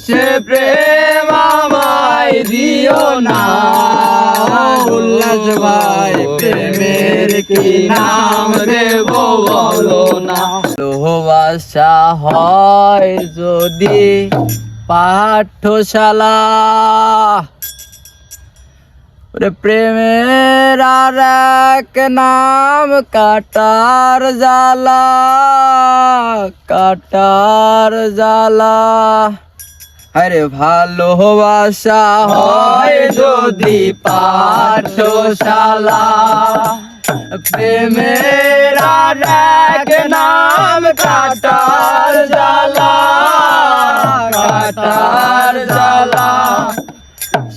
সে প্রেম আমায় দিও না। উল্লাস ভাই প্রেমের কি নাম দেব বলো না। ভালোবাসা হয় যদি পাঠশালা, প্রেমের আর এক নাম কাটার জ্বালা, কাটার জ্বালা। আরে ভালোবাসা হয় যদি পাঠশালা, প্রেমের আর এক নাম কাটার জ্বালা, কাটার জ্বালা।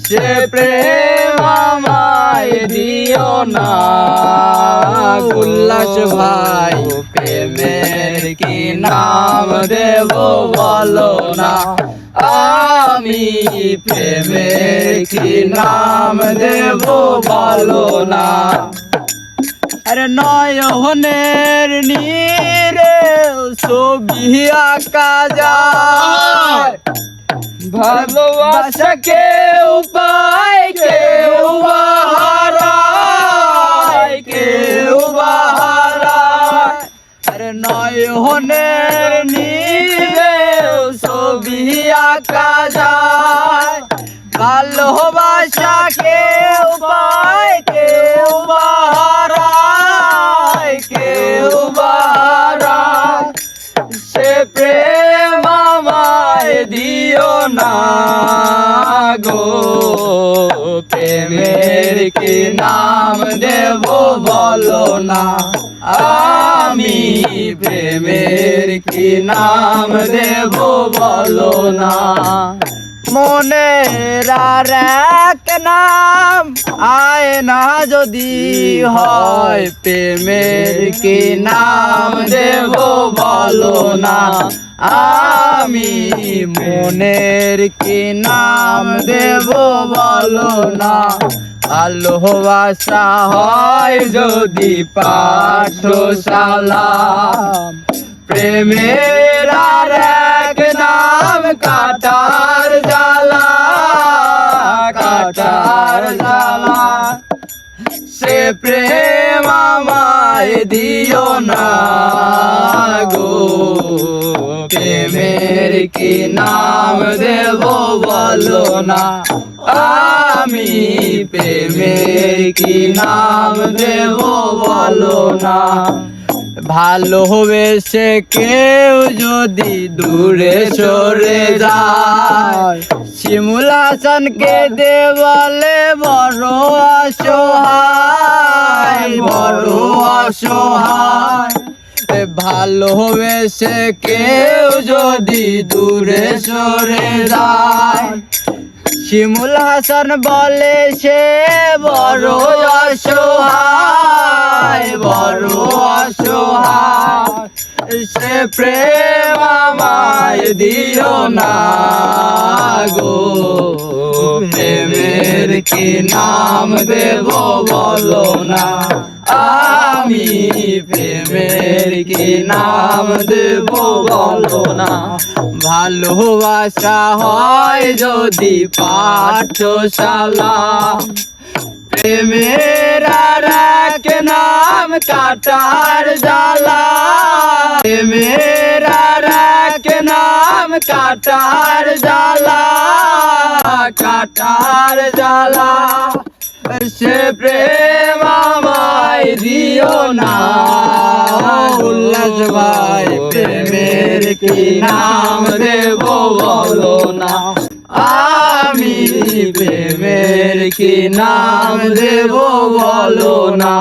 সে প্রেম আমায় দিও না। উল্লাস ভাই প্রেমের কি নাম দেব বলো না। আমি প্রেমের কি নাম দেব বলো না। আরে নয়নের নীরে ছবি আঁকা যায়, ভালোবাসা কেউ পায় কেউ হারায়, কেউ হারায়। আরে নয়নের নীরে ছবি আঁকা যায়, ভালোবাসা কেউ পায় কেউ হারায়, কেউ হারায়। সে প্রেম আমায় দিও না গো। প্রেমের কি নাম দেব বলো না। আমি প্রেমের কি নাম দেব বলো না। মনের আর এক নাম আয়না যদি হয়, প্রেমের কি নাম দেব বলো না। আমি মনের কি নাম দেব বলো না। ভালোবাসা হয় যদি পাঠশালা, প্রেমের আর এক নাম কাটার জ্বালা, কাটার জ্বালা। সে প্রেম আমায় দিও না গো। প্রেমের কি নাম দেব বলো না। আমি প্রেমের কি নাম দেব বলো না। ভালোবেসে কেউ যদি দূরে সরে যায়, শিমুল হাসানকে দেওয়ালে বড় অসহায়, বড় অসহায়। ভালোবেসে কেউ যদি দূরে সরে যায়, শিমুল হাসান বলে সে বড় অসহায়, বড় অসহায়। সে প্রেম আমায় দিও না গো। প্রেমের কি নাম দেব বলো না। আমি প্রেমের কি নাম দেব বলো না। ভালোবাসা হয় যদি পাঠশালা, প্রেমের আর এক নাম কাটার জ্বালা, প্রেমের আর এক নাম কাটার জ্বালা, কাটার জ্বালা। সে প্রেম আমায় দিও না। উল্লাস ভাই প্রেমের কি নাম দেব বলো না। আমি প্রেমের কি নাম দেব বলো না।